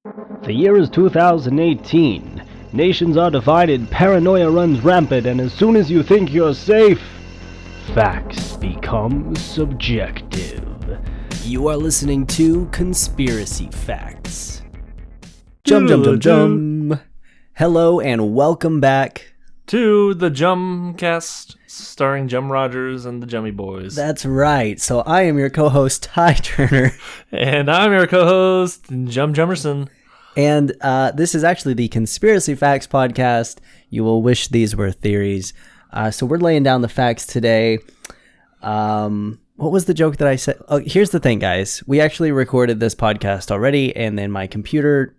The year is 2018. Nations are divided, paranoia runs rampant, and as soon as you think you're safe, facts become subjective. You are listening to Conspiracy Facts. Jum. Hello and welcome back to the Jumcast, starring Jum Rogers and the Jummy Boys. That's right. So I am your co-host, Ty Turner. And I'm your co-host, Jum Jummerson. And this is actually the Conspiracy Facts podcast. You will wish these were theories. So we're laying down the facts today. What was the joke that I said? Oh, here's the thing, guys. We actually recorded this podcast already, and then my computer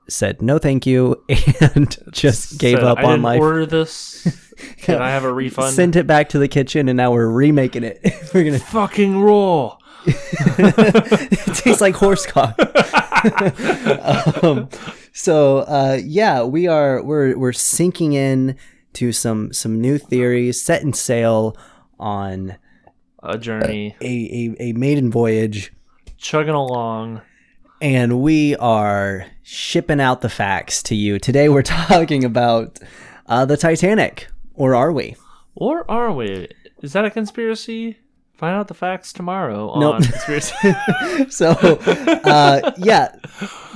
said no thank you and just gave up I on didn't my order this. Can I have a refund? Sent it back to the kitchen, and now we're remaking it. We're gonna fucking raw. It tastes like horse cock. We're sinking in to some new theories, setting sail on a journey, a maiden voyage, chugging along. And we are shipping out the facts to you. Today we're talking about the Titanic. Or are we? Or are we? Is that a conspiracy? Find out the facts tomorrow on Conspiracy.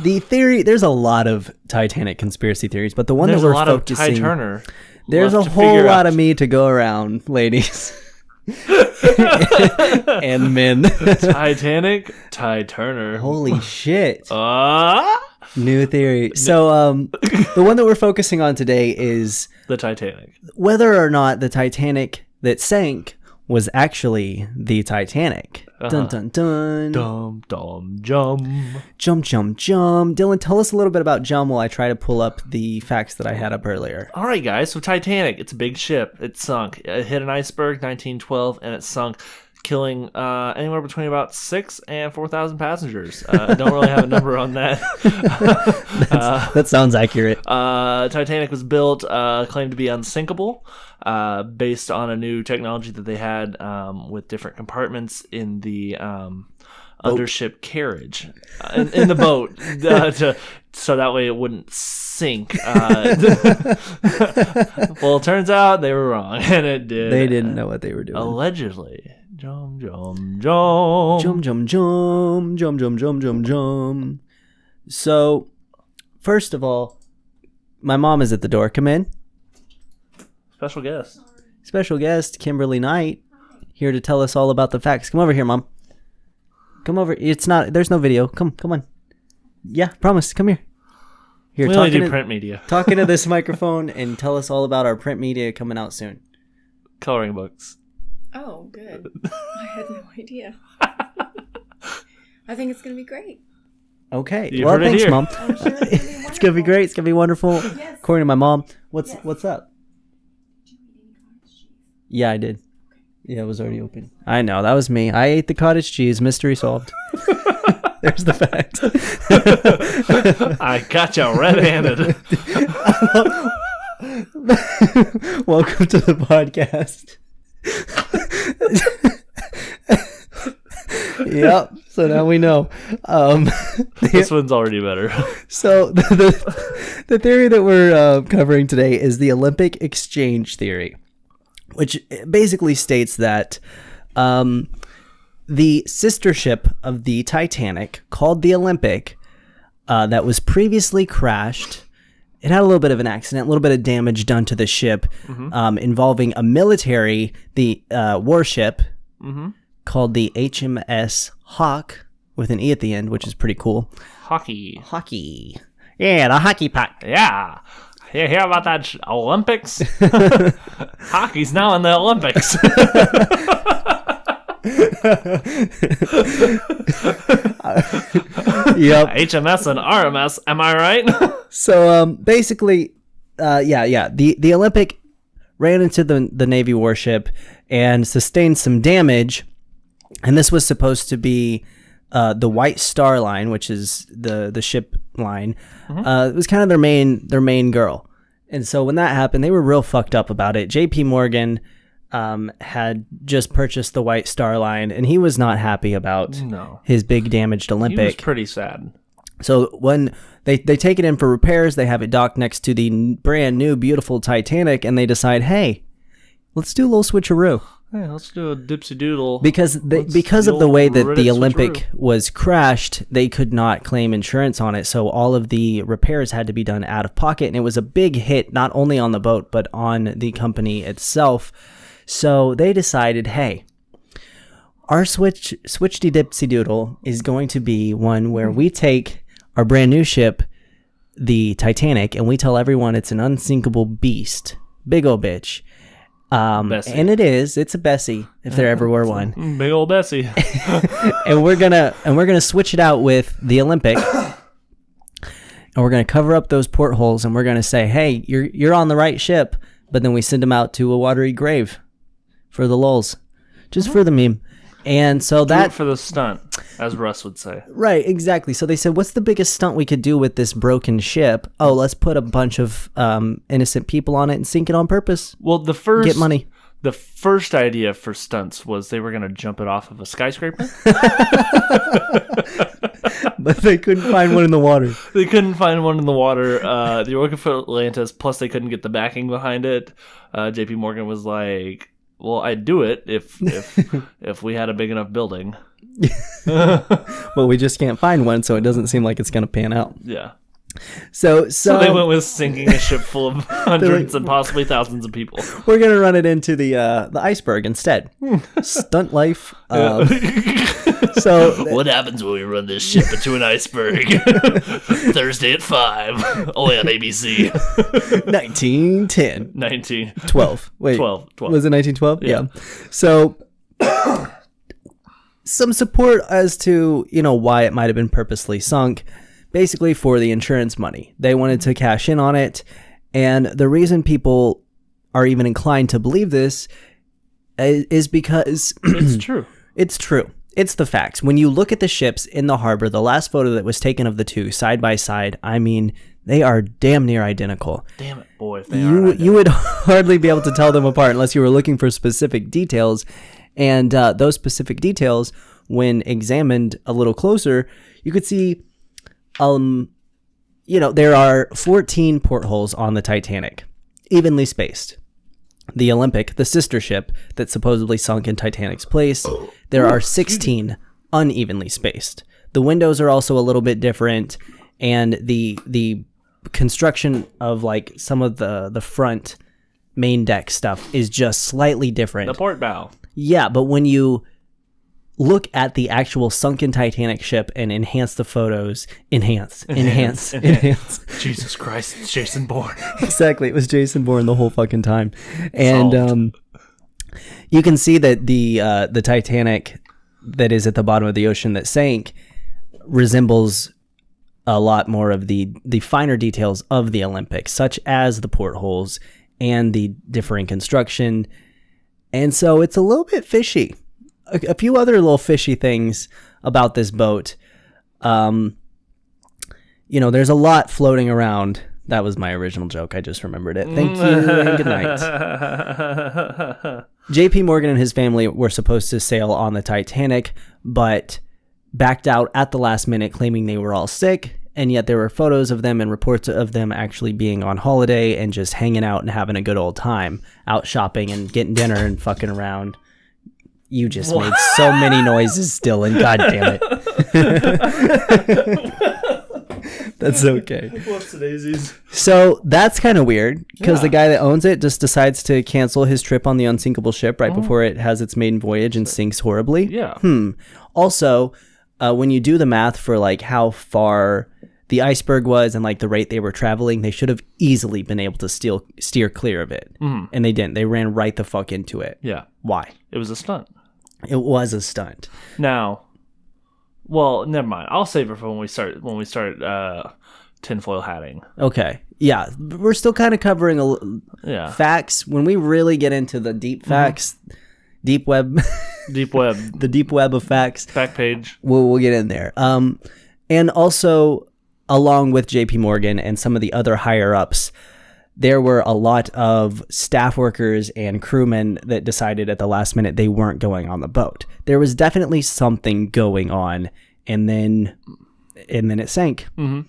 The theory, there's a lot of Titanic conspiracy theories, but the one there's that we're a lot focusing... of Ty Turner. There's a whole lot of me to go around, ladies. And men. Titanic, Ty Turner. Holy shit. New theory. So the one that we're focusing on today is the Titanic. Whether or not the Titanic that sank was actually the Titanic. Dun dun dun. Dum dum jum. Jum. Dylan, tell us a little bit about Jum while I try to pull up the facts that I had up earlier. All right, guys. So Titanic, it's a big ship. It sunk. It hit an iceberg 1912, and it sunk, killing anywhere between about 6,000 and 4,000 passengers. Don't really have a number on that. That sounds accurate. Titanic was built, claimed to be unsinkable, based on a new technology that they had with different compartments in the undership carriage in the boat, so that way it wouldn't sink. Well, it turns out they were wrong, and it did. They didn't know what they were doing. Allegedly. Jum. So, first of all, my mom is at the door. Come in. Special guest, Kimberly Knight, here to tell us all about the facts. Come over here, Mom. Come over. There's no video. Come on. Yeah, promise. Come here. Here, we only do print media. Talking to this microphone and tell us all about our print media coming out soon. Coloring books. Oh, good. I had no idea. I think it's going to be great. Okay. You well, heard it thanks, here. Mom. I'm sure It's going to be great. It's going to be wonderful. Yes. According to my mom. What's up? Did you eat any cottage cheese? Yeah, I did. Yeah, it was already open. I know. That was me. I ate the cottage cheese. Mystery solved. There's the fact. I got you red-handed. Welcome to the podcast. Yep. So now we know. This one's already better. So the theory that we're covering today is the Olympic exchange theory, which basically states that the sister ship of the Titanic, called the Olympic, that was previously crashed. It had a little bit of an accident, a little bit of damage done to the ship, involving a military, warship, called the HMS Hawk, with an E at the end, which is pretty cool. Hockey. Yeah, the hockey puck. Yeah. You hear about that Olympics? Hockey's now in the Olympics. Yep. HMS and RMS, am I right? So basically, the Olympic ran into the Navy warship and sustained some damage, and this was supposed to be the White Star Line, which is the ship line. It was kind of their main girl, and so when that happened, they were real fucked up about it. J.P. Morgan had just purchased the White Star Line, and he was not happy about his big damaged Olympic. He was pretty sad. So when they take it in for repairs, they have it docked next to the brand new beautiful Titanic, and they decide, hey, let's do a little switcheroo. Hey, let's do a dipsy doodle. Because of the way that the Olympic was crashed, they could not claim insurance on it. So all of the repairs had to be done out of pocket. And it was a big hit, not only on the boat, but on the company itself. So they decided, hey, our switchy dipsy doodle is going to be one where we take our brand new ship, the Titanic, and we tell everyone it's an unsinkable beast. Big ol' bitch. And it's a Bessie, if there ever were one. Big old Bessie. and we're gonna switch it out with the Olympic, and we're gonna cover up those portholes, and we're gonna say, hey, you're on the right ship, but then we send them out to a watery grave for the lulz, just for the meme. And so Do it for the stunt, as Russ would say. Right, exactly. So they said, what's the biggest stunt we could do with this broken ship? Oh, let's put a bunch of innocent people on it and sink it on purpose. Well, Get money. The first idea for stunts was they were going to jump it off of a skyscraper. But they couldn't find one in the water. They couldn't find one in the water. They were looking for Atlantis, plus they couldn't get the backing behind it. JP Morgan was like, well, I'd do it if we had a big enough building. Well, we just can't find one, so it doesn't seem like it's going to pan out. Yeah. So they went with sinking a ship full of hundreds and possibly thousands of people. We're going to run it into the Iceberg instead. Stunt life. So what happens when we run this ship into an iceberg? Thursday at 5, only on ABC. 1910. 12. Wait. 12. Was it 1912? Yeah. So some support as to, why it might have been purposely sunk, basically for the insurance money. They wanted to cash in on it, and the reason people are even inclined to believe this is because it's true. It's true. It's the facts. When you look at the ships in the harbor, the last photo that was taken of the two side by side, I mean, they are damn near identical. Damn it, boy, if they are you would hardly be able to tell them apart unless you were looking for specific details. And those specific details, when examined a little closer, you could see, there are 14 portholes on the Titanic, evenly spaced. The Olympic, the sister ship that supposedly sunk in Titanic's place, there are 16 unevenly spaced. The windows are also a little bit different, and the construction of like some of the front main deck stuff is just slightly different. The port bow. Yeah, but when you look at the actual sunken Titanic ship and enhance the photos, enhance. Jesus Christ, it's Jason Bourne. Exactly, it was Jason Bourne the whole fucking time. And you can see that the Titanic that is at the bottom of the ocean that sank resembles a lot more of the finer details of the Olympic, such as the portholes and the differing construction. And so it's a little bit fishy. A few other little fishy things about this boat. There's a lot floating around. That was my original joke. I just remembered it. Thank you and good night. JP Morgan and his family were supposed to sail on the Titanic, but backed out at the last minute, claiming they were all sick. And yet there were photos of them and reports of them actually being on holiday and just hanging out and having a good old time, out shopping and getting dinner and fucking around. You just made so many noises, Dylan. God damn it. That's okay. What's the daisies? So that's kind of weird because the guy that owns it just decides to cancel his trip on the unsinkable ship right before it has its maiden voyage and sinks horribly. Yeah. Also, when you do the math for like how far the Iceberg was and like the rate they were traveling, they should have easily been able to steer clear of it. Mm-hmm. And they didn't. They ran right the fuck into it. Yeah. Why? It was a stunt. It was a stunt. Now, well, never mind. I'll save it for when we start tinfoil hatting. Okay. Yeah. We're still kind of covering facts. When we really get into the deep facts, deep web, the deep web of facts, back page, we'll get in there. And also, along with JP Morgan and some of the other higher ups, there were a lot of staff workers and crewmen that decided at the last minute they weren't going on the boat. There was definitely something going on, and then and then it sank. Mm-hmm.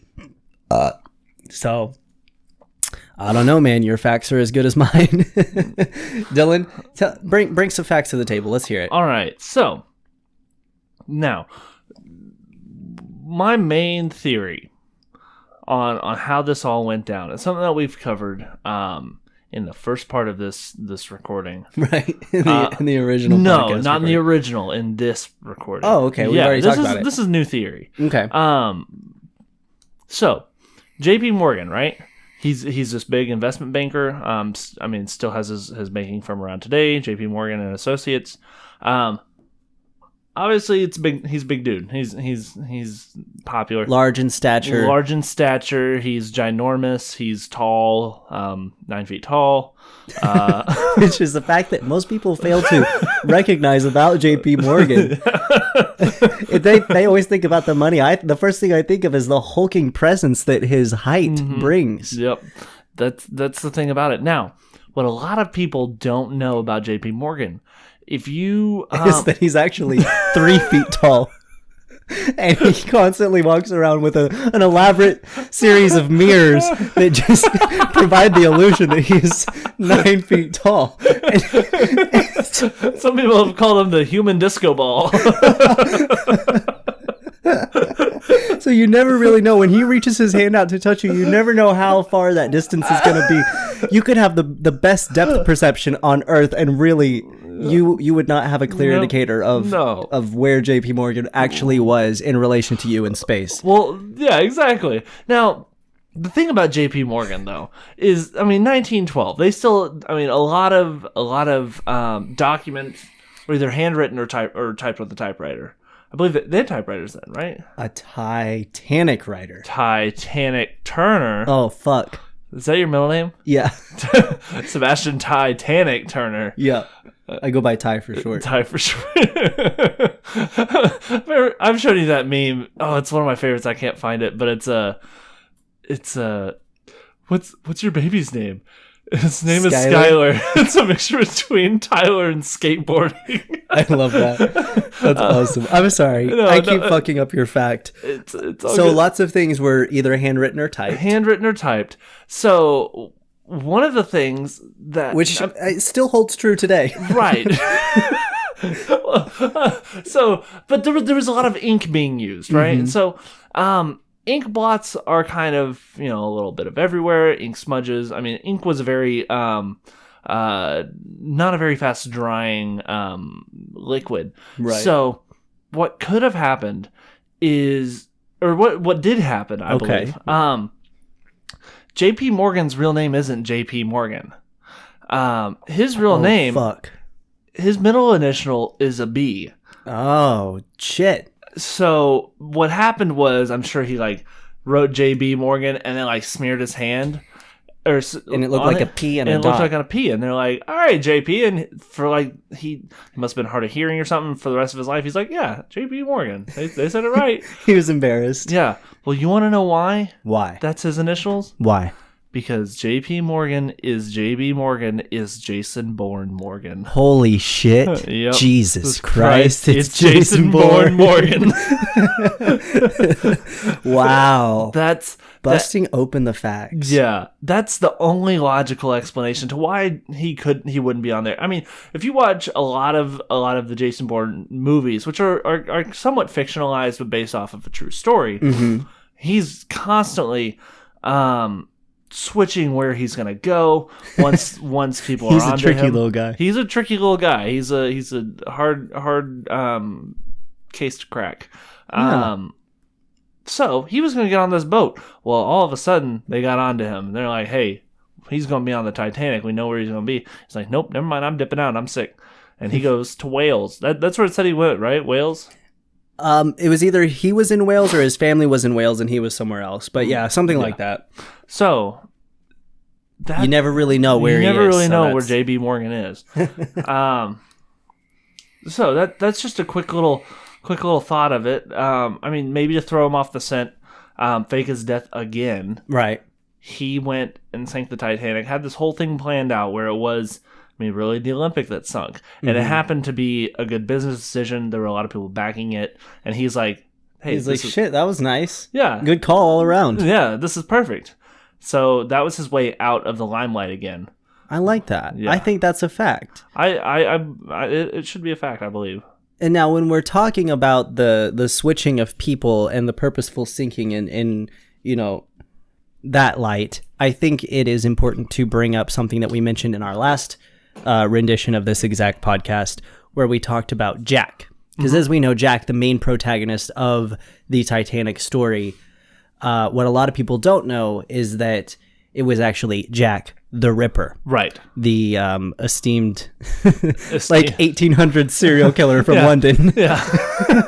So I don't know, man. Your facts are as good as mine. Dylan, bring some facts to the table. Let's hear it. All right. So now, my main theory on how this all went down is something that we've covered in the first part of this recording. Right. In the original No, podcast not in the recording. original, in this recording. Oh, okay. We've already talked about it. This is new theory. Okay. So, J.P. Morgan, right? He's this big investment banker. Still has his banking firm around today, J.P. Morgan and Associates. Obviously, it's big. He's a big dude. He's popular. Large in stature. He's ginormous. He's tall, 9 feet tall. Which is the fact that most people fail to recognize about J.P. Morgan. They always think about the money. The first thing I think of is the hulking presence that his height brings. Yep, that's the thing about it. Now, what a lot of people don't know about J.P. Morgan, if you is that he's actually 3 feet tall. And he constantly walks around with an elaborate series of mirrors that just provide the illusion that he's 9 feet tall. Some people have called him the human disco ball. So you never really know. When he reaches his hand out to touch you, you never know how far that distance is going to be. You could have the best depth perception on Earth, and really, you would not have a clear indicator of where J.P. Morgan actually was in relation to you in space. Well, yeah, exactly. Now, the thing about J.P. Morgan, though, is, 1912. They still, a lot of documents were either handwritten or typed with a typewriter. I believe that they had typewriters then, right? A Titanic writer. Titanic Turner. Oh, fuck. Is that your middle name? Yeah. Sebastian Titanic Turner. Yeah. I go by Ty for short. Ty for short. I've shown you that meme. Oh, it's one of my favorites. I can't find it, but it's what's your baby's name? His name is Skylar. It's a mixture between Tyler and skateboarding. I love that. That's awesome. I'm sorry. I keep fucking up your fact. It's all so good. Lots of things were either handwritten or typed. Handwritten or typed. So one of the things that... Which still holds true today. Right. But there was a lot of ink being used, right? Mm-hmm. So... ink blots are kind of, a little bit of everywhere. Ink smudges. Ink was a very, not a very fast drying liquid. Right. So what could have happened is, or what did happen, I believe. J.P. Morgan's real name isn't J.P. Morgan. His real name, fuck. His middle initial is a B. Oh, shit. So what happened was, I'm sure he wrote J.B. Morgan and then smeared his hand, and it looked like a P and a dot. It looked like a P, and they're like, "All right, J.P." And for he must have been hard of hearing or something for the rest of his life. He's like, "Yeah, J.B. Morgan." They said it right. He was embarrassed. Yeah. Well, you want to know why? Why? That's his initials. Why? Because J.P. Morgan is J.B. Morgan is Jason Bourne Morgan. Holy shit. Yep. Jesus Christ. It's Jason Bourne Morgan. Wow. That's busting open the facts. Yeah. That's the only logical explanation to why he wouldn't be on there. If you watch a lot of the Jason Bourne movies, which are somewhat fictionalized but based off of a true story, he's constantly switching where he's gonna go once people are onto him. He's a tricky little guy. He's a tricky little guy. He's a hard case to crack. Yeah. So he was gonna get on this boat. Well, all of a sudden they got onto him. They're like, "Hey, he's gonna be on the Titanic. We know where he's gonna be." He's like, "Nope, never mind. I'm dipping out. I'm sick." And he goes to Wales. That's where it said he went, right? Wales. It was either he was in Wales or his family was in Wales and he was somewhere else. But yeah, something like that. So you never really know where he is. You never really know where J.B. Morgan is. So that's just a quick little thought of it. Maybe to throw him off the scent, fake his death again. Right. He went and sank the Titanic. Had this whole thing planned out where it was, really the Olympic that sunk. And it happened to be a good business decision. There were a lot of people backing it. And he's like, hey, He's like, shit, that was nice. Yeah. Good call all around. Yeah, this is perfect. So that was his way out of the limelight again. I like that. Yeah. I think that's a fact. It should be a fact, I believe. And now when we're talking about the switching of people and the purposeful sinking in that light, I think it is important to bring up something that we mentioned in our last rendition of this exact podcast, where we talked about Jack. Because as we know, Jack, the main protagonist of the Titanic story, what a lot of people don't know is that it was actually Jack the Ripper. Right. The esteemed like 1800 serial killer from London. Yeah.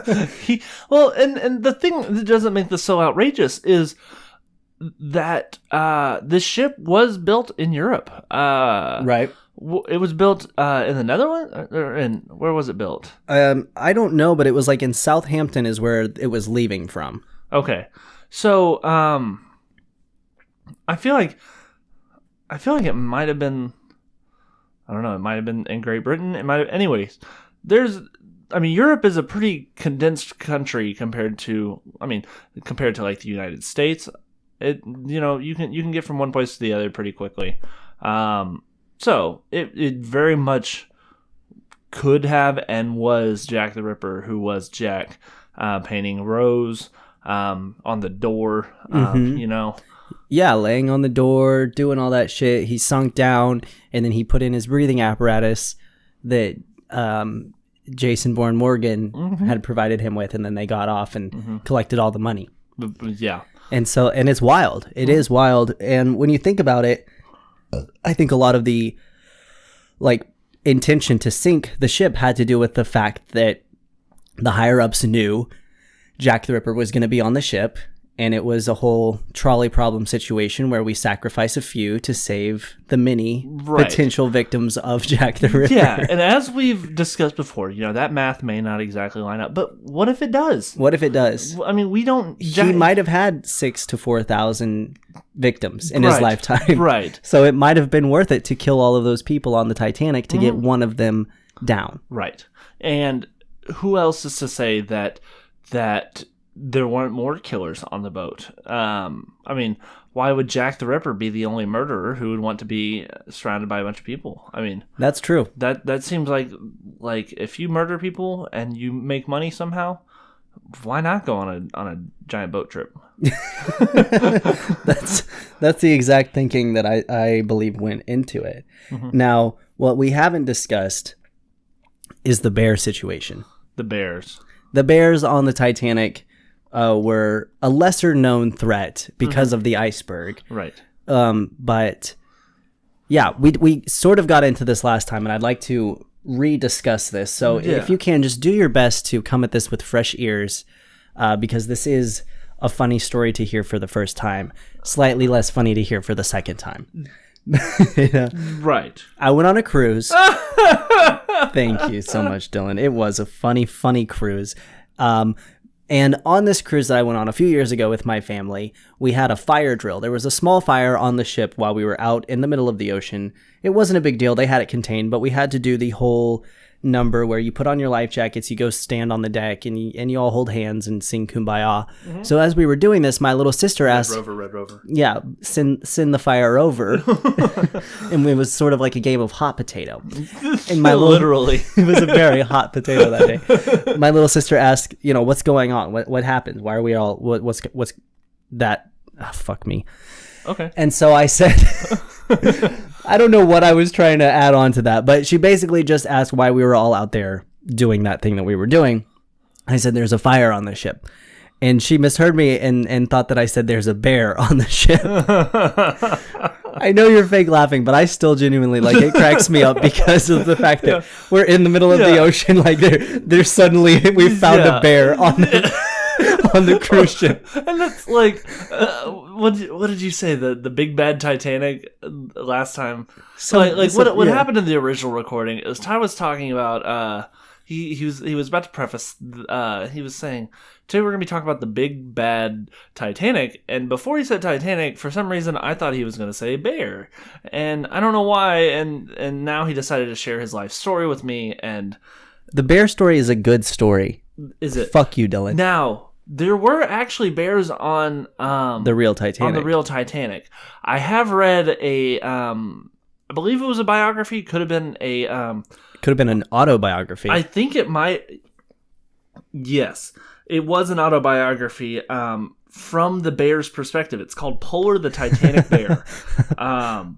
And the thing that doesn't make this so outrageous is that this ship was built in Europe. Right. It was built in the Netherlands, where was it built? I don't know, but it was like in Southampton is where it was leaving from. Okay. So, I feel like it might have been, I don't know, it might have been in Great Britain. It might have, anyways, Europe is a pretty condensed country compared to like the United States. You can get from one place to the other pretty quickly. So it very much could have and was Jack the Ripper, who was Jack, painting Rose, on the door, Yeah, laying on the door, doing all that shit. He sunk down, and then he put in his breathing apparatus that Jason Bourne Morgan had provided him with, and then they got off and collected all the money. Yeah. And it's wild. It is wild. And when you think about it, I think a lot of the intention to sink the ship had to do with the fact that the higher ups knew Jack the Ripper was going to be on the ship, and it was a whole trolley problem situation where we sacrifice a few to save the many potential victims of Jack the Ripper. Yeah, and as we've discussed before, that math may not exactly line up, but what if it does? What if it does? I mean, we don't... He might have had 6,000 to 4,000 victims in his lifetime. Right. So it might have been worth it to kill all of those people on the Titanic to get one of them down. Right. And who else is to say that there weren't more killers on the boat? Why would Jack the Ripper be the only murderer who would want to be surrounded by a bunch of people? That's true. That seems like if you murder people and you make money somehow, why not go on a giant boat trip? That's the exact thinking that I believe went into it. Now, what we haven't discussed is the bear situation. The bears. The bears on the Titanic were a lesser known threat because of the iceberg. Right. But yeah, we sort of got into this last time, and I'd like to rediscuss this. So if you can, just do your best to come at this with fresh ears, because this is a funny story to hear for the first time, slightly less funny to hear for the second time. Right. I went on a cruise. Thank you so much, Dylan. It was a funny cruise. And on this cruise that I went on a few years ago with my family, we had a fire drill. There was a small fire on the ship while we were out in the middle of the ocean. It wasn't a big deal. They had it contained, but we had to do the whole number where you put on your life jackets, you go stand on the deck, and you all hold hands and sing Kumbaya. So as we were doing this, my little sister asked... Red Rover. Yeah, send the fire over. And it was sort of like a game of hot potato. And literally. It was a very hot potato that day. My little sister asked, what's going on? What happened? Why are we all... What's that... Oh, fuck me. Okay. And so I said... I don't know what I was trying to add on to that, but she basically just asked why we were all out there doing that thing that we were doing. I said, there's a fire on the ship. And she misheard me and thought that I said there's a bear on the ship. I know you're fake laughing, but I still genuinely, it cracks me up because of the fact that we're in the middle of the ocean. There's suddenly, we found a bear on the cruise ship. And that's what did you say? The big bad Titanic last time? So what happened in the original recording is Ty was talking about he was about to preface he was saying, today we're gonna be talking about the big bad Titanic, and before he said Titanic, for some reason I thought he was gonna say bear, and I don't know why, and now he decided to share his life story with me. And the bear story is a good story. Is it? Fuck you, Dylan. Now There were actually bears on The real Titanic. On the real Titanic. I have read I believe it was a biography. Could have been Could have been an autobiography. I think it might. Yes, it was an autobiography. From the bear's perspective. It's called Polar the Titanic Bear.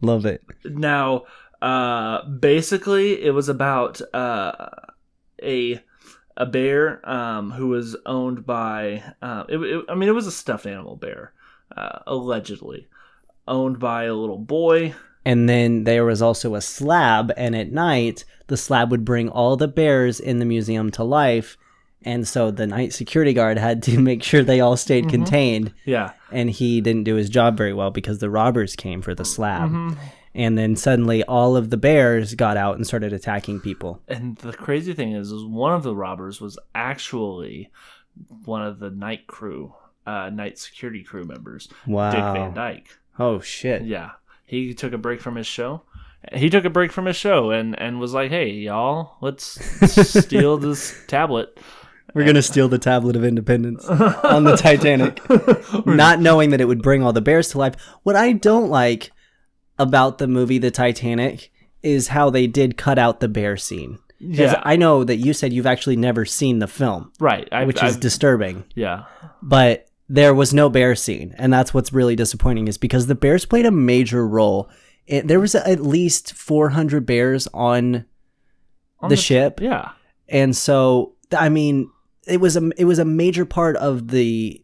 Love it. Now, basically, it was about a bear who was owned by. It was a stuffed animal bear, allegedly owned by a little boy. And then there was also a slab, and at night, the slab would bring all the bears in the museum to life. And so the night security guard had to make sure they all stayed contained. Yeah. And he didn't do his job very well because the robbers came for the slab. And then suddenly all of the bears got out and started attacking people. And the crazy thing is one of the robbers was actually one of the night security crew members. Wow. Dick Van Dyke. Oh, shit. Yeah. He took a break from his show. And was like, hey, y'all, let's steal this tablet. We're going to steal the Tablet of Independence on the Titanic. Not knowing that it would bring all the bears to life. What I don't like about the movie The Titanic is how they did cut out the bear scene. Because I know that you said you've actually never seen the film. Right. Which is disturbing. Yeah. But there was no bear scene. And that's what's really disappointing is because the bears played a major role. There was at least 400 bears on the ship. Yeah. And so, I mean, it was a major part of the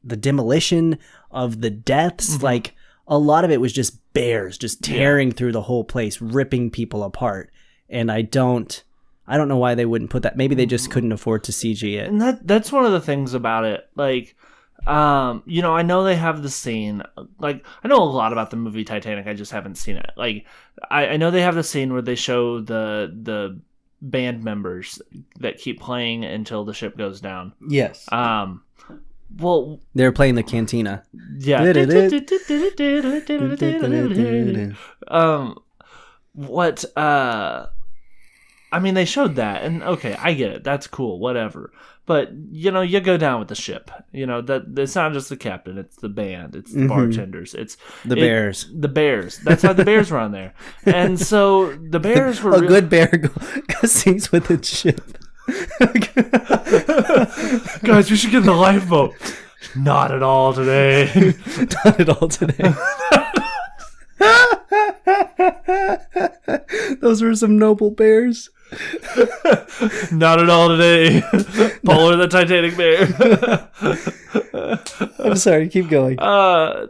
demolition of the deaths. Like a lot of it was just bears just tearing through the whole place, ripping people apart. And I don't know why they wouldn't put that. Maybe they just couldn't afford to CG it. And that's one of the things about it. Like, I know they have the scene. Like, I know a lot about the movie Titanic. I just haven't seen it. Like, I know they have the scene where they show the band members that keep playing until the ship goes down. Yes. Well, they're playing the cantina. Yeah. They showed that, and okay, I get it. That's cool, whatever. But, you go down with the ship. That it's not just the captain, it's the band, it's the bartenders, it's the bears. The bears. That's why the bears were on there. And so the bears were... good bear sings with its ship. Guys, we should get in the lifeboat. Not at all today. Not at all today. Those were some noble bears. Not at all today. Polar the Titanic Bear. I'm sorry, keep going. The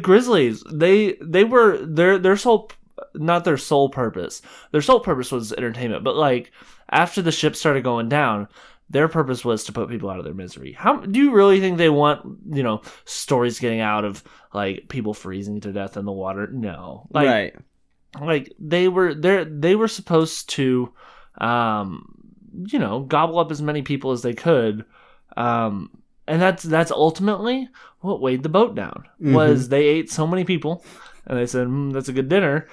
Grizzlies, they were their sole, not their sole purpose. Their sole purpose was entertainment, but like after the ship started going down, their purpose was to put people out of their misery. How do you really think they want, stories getting out of like people freezing to death in the water? No. Right. Like they were supposed to gobble up as many people as they could. And that's ultimately what weighed the boat down. Was they ate so many people and they said, that's a good dinner.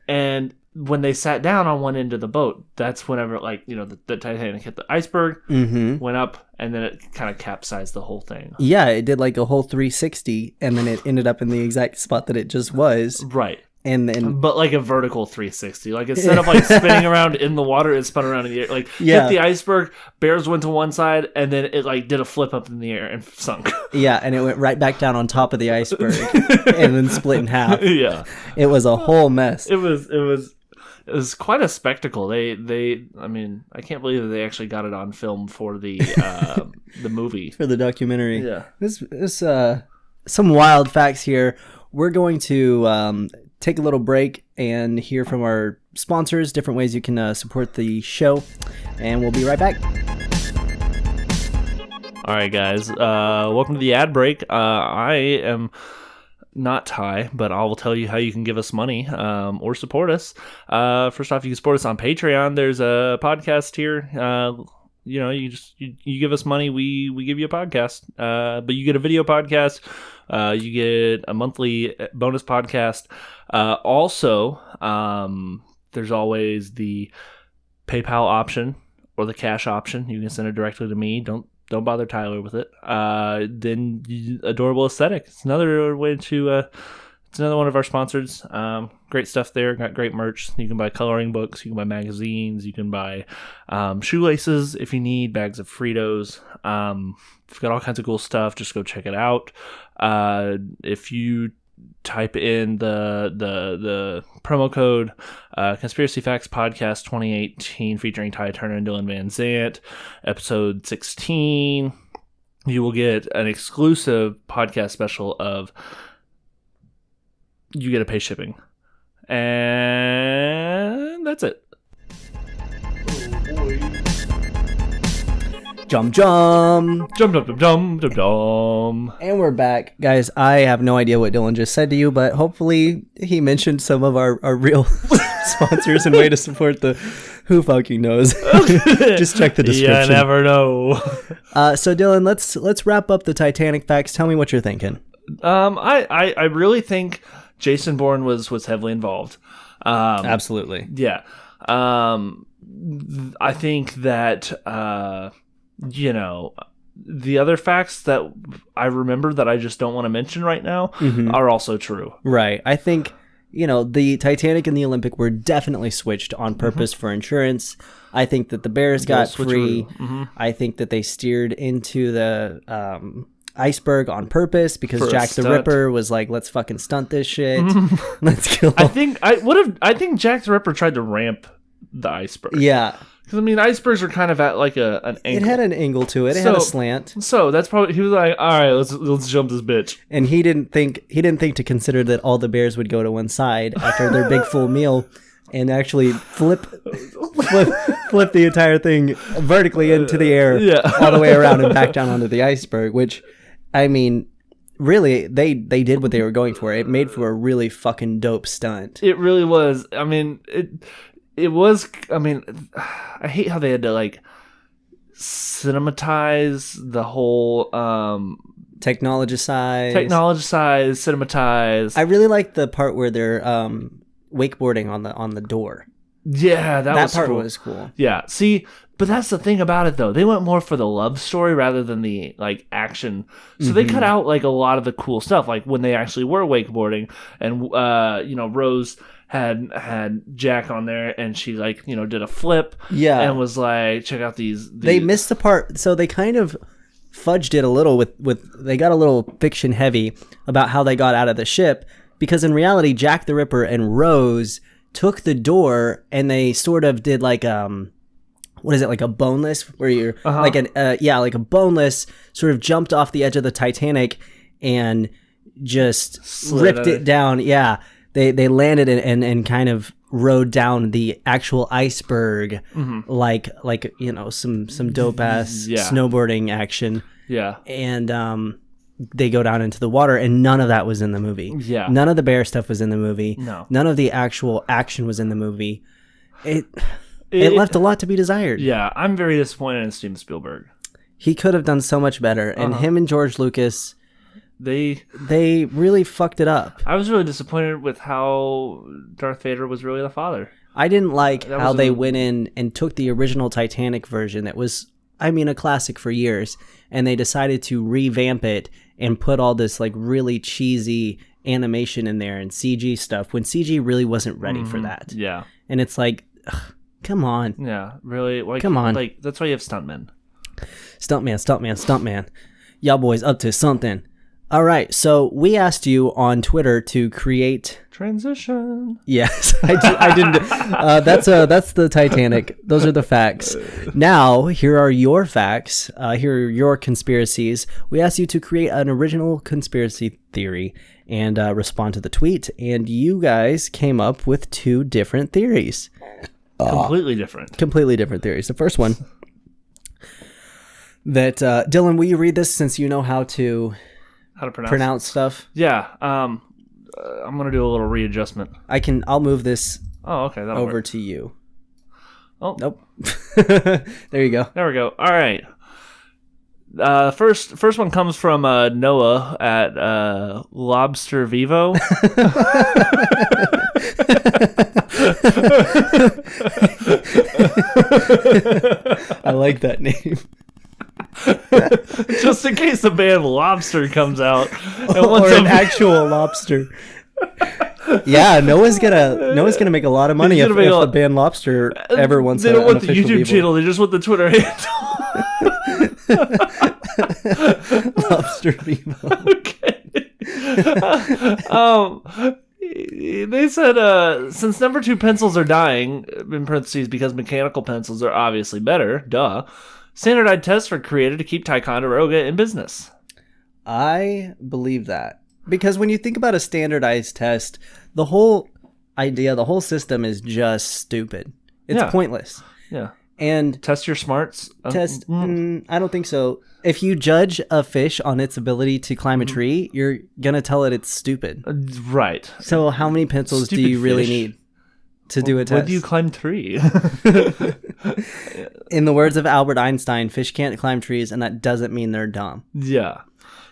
And when they sat down on one end of the boat, that's whenever the Titanic hit the iceberg, went up, and then it kind of capsized the whole thing. Yeah, it did like a whole 360, and then it ended up in the exact spot that it just was. Right. And then, but like a vertical 360, like instead of like spinning around in the water, it spun around in the air. Like hit the iceberg, bears went to one side, and then it like did a flip up in the air and sunk. Yeah, and it went right back down on top of the iceberg, and then split in half. Yeah, it was a whole mess. It was quite a spectacle. I can't believe that they actually got it on film for the movie, for the documentary. Yeah, this some wild facts here. We're going to take a little break and hear from our sponsors, different ways you can support the show, and we'll be right back. All right, guys. Welcome to the ad break. I am not Ty, but I will tell you how you can give us money or support us. First off, you can support us on Patreon. There's a podcast here. You give us money, we give you a podcast. But you get a video podcast. You get a monthly bonus podcast. Also, there's always the PayPal option or the cash option. You can send it directly to me. Don't don't bother Tyler with it. Then Adorable Aesthetic. It's another way to. It's another one of our sponsors. Great stuff there. Got great merch. You can buy coloring books. You can buy magazines. You can buy shoelaces if you need. Bags of Fritos. We've got all kinds of cool stuff. Just go check it out. If you type in the promo code Conspiracy Facts Podcast 2018 featuring Ty Turner and Dylan Van Zant, episode 16, you will get an exclusive podcast special of you get to pay shipping. And that's it. Jump. Jump, jump, jump, jump, jump. And we're back. Guys, I have no idea what Dylan just said to you, but hopefully he mentioned some of our real sponsors and way to support the who fucking knows. Just check the description. You never know. So Dylan, let's wrap up the Titanic facts. Tell me what you're thinking. I really think Jason Bourne was heavily involved. Absolutely. Yeah. I think that the other facts that I remember that I just don't want to mention right now are also true. Right. I think, the Titanic and the Olympic were definitely switched on purpose for insurance. I think that the Bears got free. I think that they steered into the Iceberg on purpose because Jack the Ripper was like, let's fucking stunt this shit. Let's kill him. I think Jack the Ripper tried to ramp the iceberg. Yeah. Because icebergs are kind of at like an angle. It had an angle to it. It had a slant. So that's probably, he was like, all right, let's jump this bitch. And he didn't think to consider that all the bears would go to one side after their big full meal and actually flip the entire thing vertically into the air all the way around and back down onto the iceberg, which, I mean, really, they did what they were going for. It made for a really fucking dope stunt. It really was. I mean, it was, I hate how they had to like cinematize the whole technologicize, cinematize. I really like the part where they're wakeboarding on the door. Yeah, that part cool. was cool. Yeah, see, but that's the thing about it though. They went more for the love story rather than the like action. So they cut out like a lot of the cool stuff, like when they actually were wakeboarding and Rose had Jack on there and she like did a flip and was like, check out these. They missed the part, so they kind of fudged it a little with they got a little fiction heavy about how they got out of the ship, because in reality Jack the Ripper and Rose took the door and they sort of did like what is it, like a boneless where you're like like a boneless sort of jumped off the edge of the Titanic and just ripped it down. Yeah. They landed and kind of rode down the actual iceberg like some dope ass snowboarding action. Yeah. And they go down into the water and none of that was in the movie. Yeah. None of the bear stuff was in the movie. No. None of the actual action was in the movie. It left a lot to be desired. Yeah, I'm very disappointed in Steven Spielberg. He could have done so much better, and him and George Lucas, they really fucked it up. I was really disappointed with how Darth Vader was really the father. I didn't like how they went in and took the original Titanic version that was, a classic for years, and they decided to revamp it and put all this like really cheesy animation in there and CG stuff when CG really wasn't ready for that. Yeah. And it's like, come on. Yeah, really? Like, come on. Like, that's why you have stuntmen. Stuntman. Y'all boys up to something. All right, so we asked you on Twitter to create... Transition. Yes, I didn't. That's the Titanic. Those are the facts. Now, here are your facts. Here are your conspiracies. We asked you to create an original conspiracy theory and respond to the tweet, and you guys came up with two different theories. Completely different theories. The first one that Dylan, will you read this since you know how to pronounce stuff? Yeah. I'm gonna do a little readjustment. I'll move this. Oh, okay. That'll over work. to you. Oh, nope. There you go. There we go. All right. First one comes from Noah at Lobster Vivo. I like that name. Just in case the band Lobster comes out. And or an actual lobster. Yeah, Noah's gonna make a lot of money if the band Lobster ever wants. They don't want the YouTube channel; they just want the Twitter handle. Lobster Vivo. Okay. They said since number 2 pencils are dying, in parentheses, because mechanical pencils are obviously better. Duh. Standardized tests were created to keep Ticonderoga in business. I believe that. Because when you think about a standardized test, the whole idea, the whole system is just stupid. It's pointless. Yeah. And test your smarts? I don't think so. If you judge a fish on its ability to climb a tree, you're going to tell it it's stupid. Right. So how many pencils do you really need to do a test? When do you climb tree? In the words of Albert Einstein, fish can't climb trees, and that doesn't mean they're dumb. Yeah.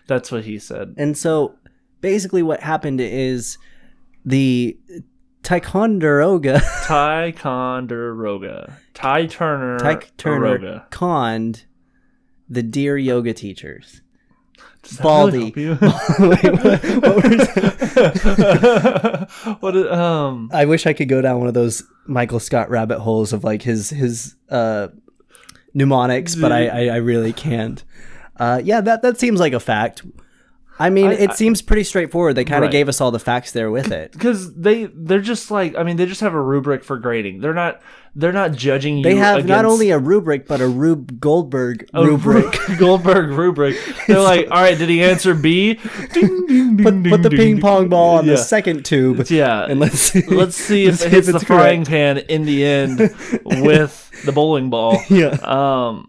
That's what he said. And so basically what happened is the Ticonderoga Ty Turner conned the Dear Yoga teachers. Baldy. Really I wish I could go down one of those Michael Scott rabbit holes of like his mnemonics, but I really can't. That seems like a fact. I mean, it seems pretty straightforward. They kind of gave us all the facts there with it. Because they're just like, I mean, they just have a rubric for grading. They're not judging you. They have not only a rubric, but a Goldberg rubric. Goldberg rubric. They're like, all right, did he answer B? Ding, ding, ding, put the ping pong ball on the second tube. Yeah. And let's see if it hits the frying pan in the end with the bowling ball. Yeah.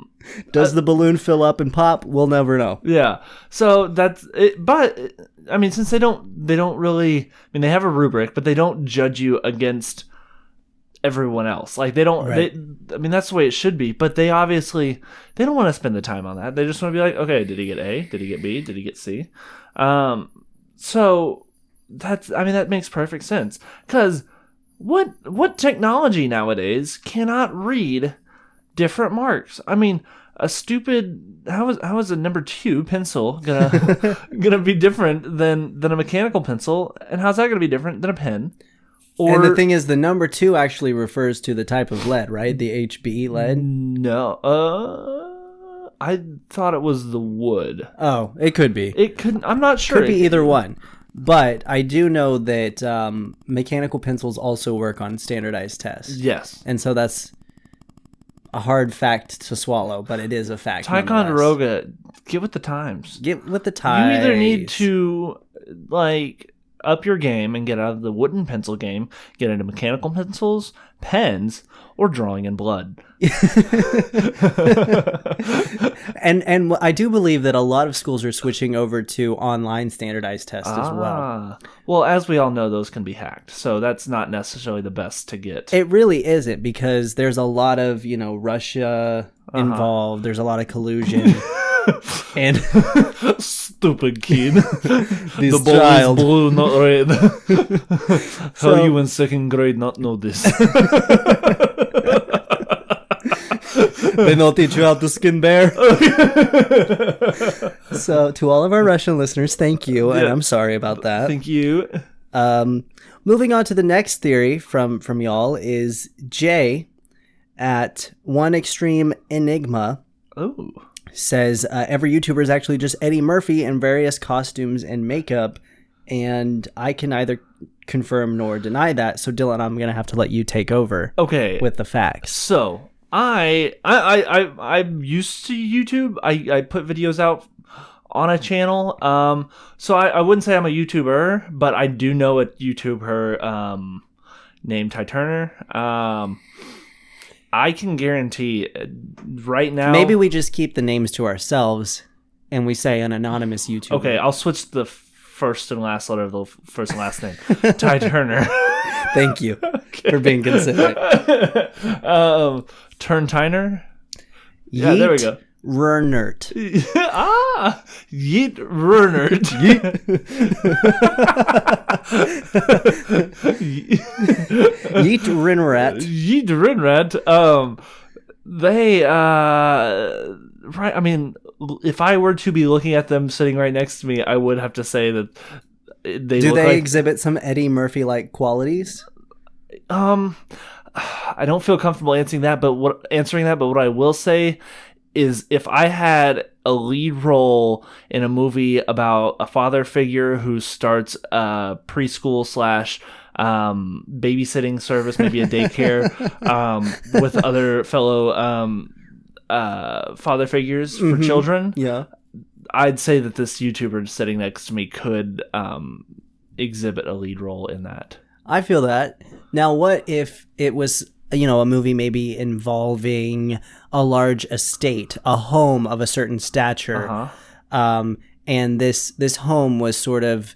Does the balloon fill up and pop? We'll never know. Yeah. So that's it. But I mean, since they don't really, I mean, they have a rubric, but they don't judge you against everyone else. Like they don't, I mean, that's the way it should be, but they obviously, they don't want to spend the time on that. They just want to be like, okay, did he get A? Did he get B? Did he get C? So that makes perfect sense. Cause what technology nowadays cannot read different marks? I mean, a stupid how is a number 2 pencil gonna be different than a mechanical pencil, and how's that gonna be different than a pen? And the thing is, the number 2 actually refers to the type of lead, right? The HB lead. No, I thought it was the wood. Oh, it could be. It could. I'm not sure. Could be either one. But I do know that mechanical pencils also work on standardized tests. Yes, and so that's a hard fact to swallow, but it is a fact. Ticonderoga, get with the times. Get with the times. You either need to like up your game and get out of the wooden pencil game, get into mechanical pencils, pens, or drawing in blood. And I do believe that a lot of schools are switching over to online standardized tests as well. Well, as we all know, those can be hacked, so that's not necessarily the best to get. It really isn't, because there's a lot of, Russia involved. There's a lot of collusion. And stupid kid. The ball is blue, not red. How you in 2nd grade not know this? They don't teach you how to skin bear. So to all of our Russian listeners, thank you, and I'm sorry about that. Thank you. Moving on to the next theory from y'all is Jay at One Extreme Enigma. Oh. Says every YouTuber is actually just Eddie Murphy in various costumes and makeup, and I can neither confirm nor deny that. So Dylan, I'm gonna have to let you take over. Okay. With the facts. So I'm used to YouTube. I put videos out on a channel. So I wouldn't say I'm a YouTuber, but I do know a YouTuber named Ty Turner. I can guarantee right now. Maybe we just keep the names to ourselves and we say an anonymous YouTuber. Okay, I'll switch the first and last letter of the first and last name. Ty Turner. Thank you for being considerate. Turn Tyner? Yeah, there we go. Rernert. Yeet Rernert. Yeet Rinrat. Yeet Rinrat. right. I mean, if I were to be looking at them sitting right next to me, I would have to say that Do they exhibit some Eddie Murphy-like qualities? I don't feel comfortable answering that, but what I will say is if I had a lead role in a movie about a father figure who starts a preschool / babysitting service, maybe a daycare, with other fellow father figures for children, Yeah. I'd say that this YouTuber sitting next to me could exhibit a lead role in that. I feel that. Now, what if it was, a movie maybe involving a large estate, a home of a certain stature, and this home was sort of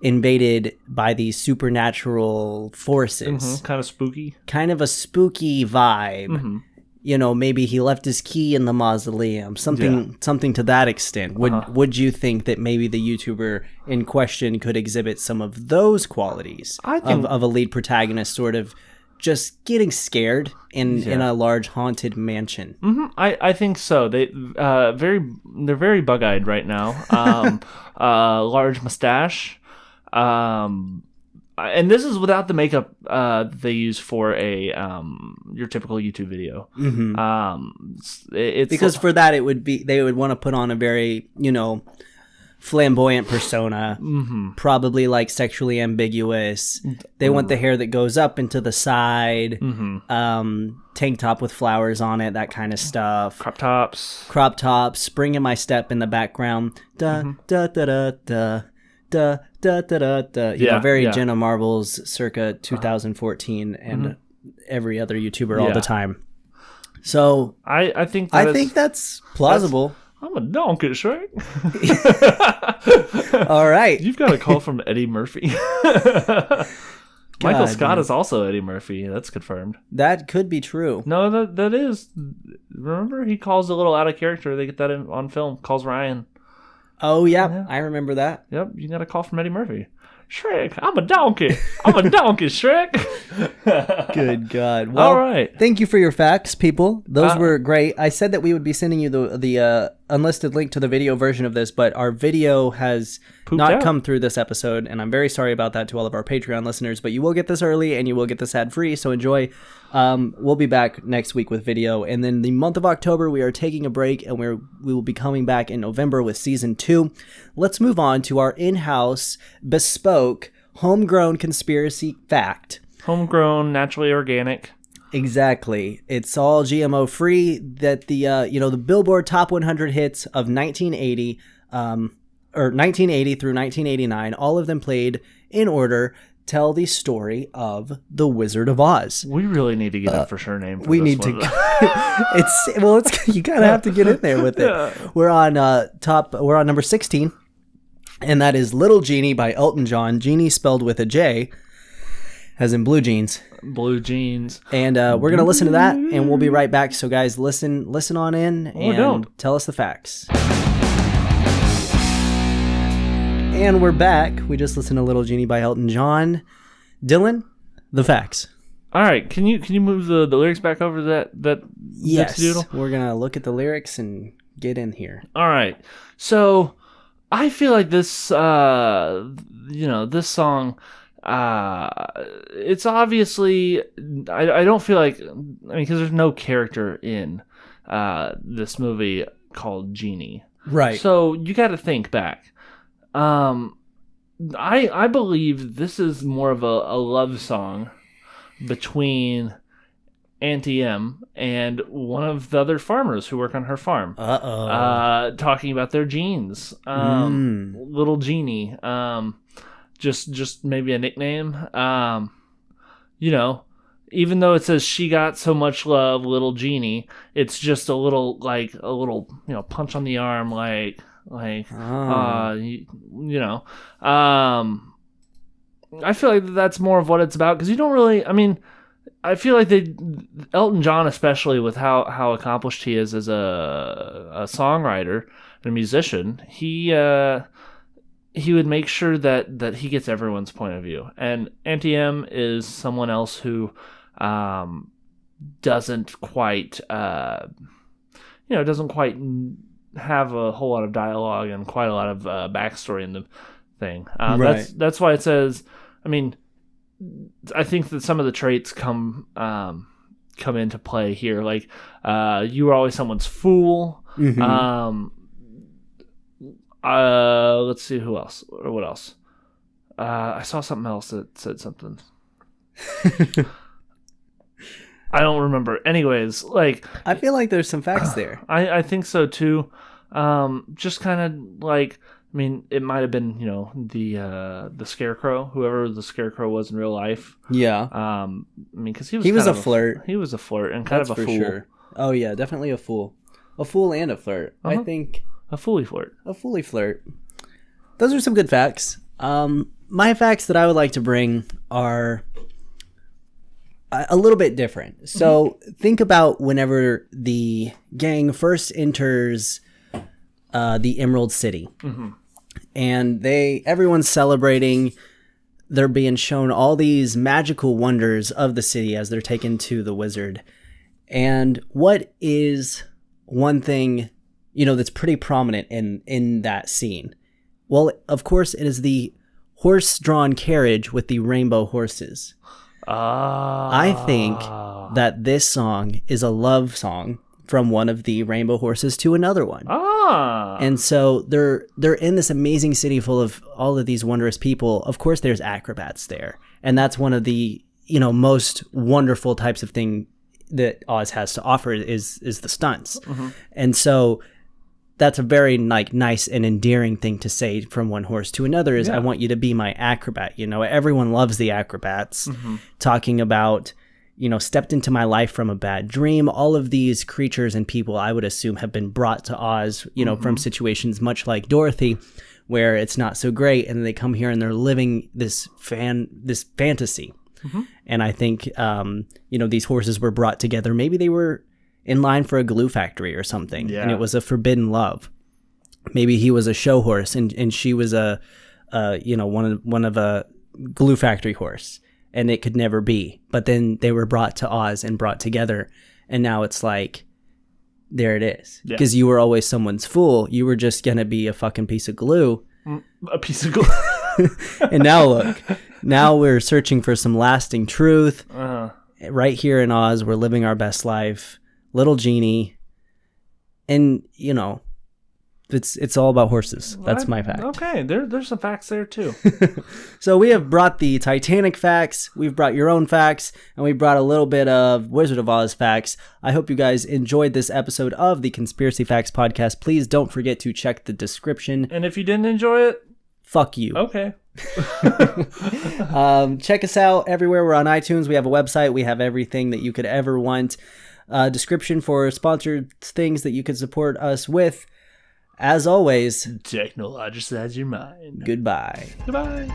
invaded by these supernatural forces. Kind of spooky. Kind of a spooky vibe. Maybe he left his key in the mausoleum, something to that extent. Would you think that maybe the YouTuber in question could exhibit some of those qualities of a lead protagonist sort of just getting scared in a large haunted mansion? I think so. They're very bug-eyed right now. Large mustache. And this is without the makeup they use for your typical YouTube video. It's because for that they would want to put on a very flamboyant persona, probably like sexually ambiguous. They want the hair that goes up into the side, tank top with flowers on it, that kind of stuff. Crop tops, Spring in My Step in the background. Da da da da da. Da, da, da, da, da. Very Jenna Marbles circa 2014 and every other YouTuber all the time. So I think that's plausible. I'm a donkey, Shrek. All right. You've got a call from Eddie Murphy. Michael Scott is also Eddie Murphy. That's confirmed. That could be true. No, that is. Remember, he calls a little out of character. They get that on film. Calls Ryan. Oh, yeah. I remember that. Yep, you got a call from Eddie Murphy. Shrek, I'm a donkey. I'm a donkey, Shrek. Good God. Well, all right. Thank you for your facts, people. Those were great. I said that we would be sending you the unlisted link to the video version of this, but our video has not come through this episode, and I'm very sorry about that to all of our Patreon listeners, but you will get this early, and you will get this ad-free, so enjoy. We'll be back next week with video, and then the month of October, we are taking a break, and we will be coming back in November with Season 2. Let's move on to our in-house, bespoke, homegrown conspiracy fact. Homegrown, naturally organic. Exactly. It's all GMO free. That the Billboard Top 100 hits of 1980, or 1980 through 1989, all of them played in order, tell the story of The Wizard of Oz. We really need to get a for sure name for we this need one. it's you kind of have to get in there with it. Yeah. We're on number 16, and that is Little Genie by Elton John. Genie spelled with a J, as in blue jeans. Blue jeans. And we're going to listen to that, and we'll be right back. So guys, listen on in and tell us the facts. And we're back. We just listened to Little Genie by Elton John. Dylan, the facts. All right. Can you move the lyrics back over that yes. doodle? We're going to look at the lyrics and get in here. All right. So I feel like this this song, it's obviously, I don't feel like, because there's no character in this movie called Genie. Right. So you got to think back. I believe this is more of a love song between Auntie M and one of the other farmers who work on her farm. Talking about their genes. Little Genie. Just maybe a nickname. Even though it says she got so much love, Little Genie, it's just a little punch on the arm, I feel like that's more of what it's about, because you don't really, I feel like Elton John, especially with how accomplished he is as a songwriter and a musician, he would make sure that he gets everyone's point of view. And Auntie M is someone else who doesn't quite it doesn't quite have a whole lot of dialogue and quite a lot of backstory in the thing. Right. That's why it says. I mean, I think that some of the traits come into play here. Like, you were always someone's fool. Mm-hmm. Let's see who else or what else. I saw something else that said something. I don't remember. Anyways, like, I feel like there's some facts there. I think so too. Just kind of like, I mean, it might have been, the Scarecrow, whoever the Scarecrow was in real life. Yeah. I mean, because he was a flirt. He was a flirt and kind That's of a for fool. sure. Oh yeah, definitely a fool. A fool and a flirt. I think A fooly flirt. a fooly flirt. Those are some good facts. My facts that I would like to bring are a little bit different. So think about whenever the gang first enters the Emerald City, and everyone's celebrating. They're being shown all these magical wonders of the city as they're taken to the wizard. And what is one thing, that's pretty prominent in that scene? Well, of course, it is the horse-drawn carriage with the rainbow horses. I think that this song is a love song from one of the rainbow horses to another one. And so they're in this amazing city full of all of these wondrous people. Of course, there's acrobats there. And that's one of the, most wonderful types of thing that Oz has to offer is the stunts. And so that's a very nice and endearing thing to say from one horse to another is I want you to be my acrobat. Everyone loves the acrobats talking about, stepped into my life from a bad dream. All of these creatures and people, I would assume, have been brought to Oz, from situations much like Dorothy, where it's not so great. And they come here and they're living this fantasy. And I think, these horses were brought together. Maybe they were in line for a glue factory or something. And it was a forbidden love. Maybe he was a show horse and she was one of a glue factory horse, and it could never be. But then they were brought to Oz and brought together. And now it's like, there it is. Because you were always someone's fool. You were just going to be a fucking piece of glue. A piece of glue. And now look, now we're searching for some lasting truth. Right here in Oz, we're living our best life. Little genie. And, it's all about horses. That's my fact. Okay, there's some facts there too. So we have brought the Titanic facts, we've brought your own facts, and we brought a little bit of Wizard of Oz facts. I hope you guys enjoyed this episode of the Conspiracy Facts Podcast. Please don't forget to check the description. And if you didn't enjoy it, fuck you. Okay. Check us out everywhere. We're on iTunes. We have a website. We have everything that you could ever want. Description for sponsored things that you could support us with. As always, technologists as your mind. Goodbye. Goodbye.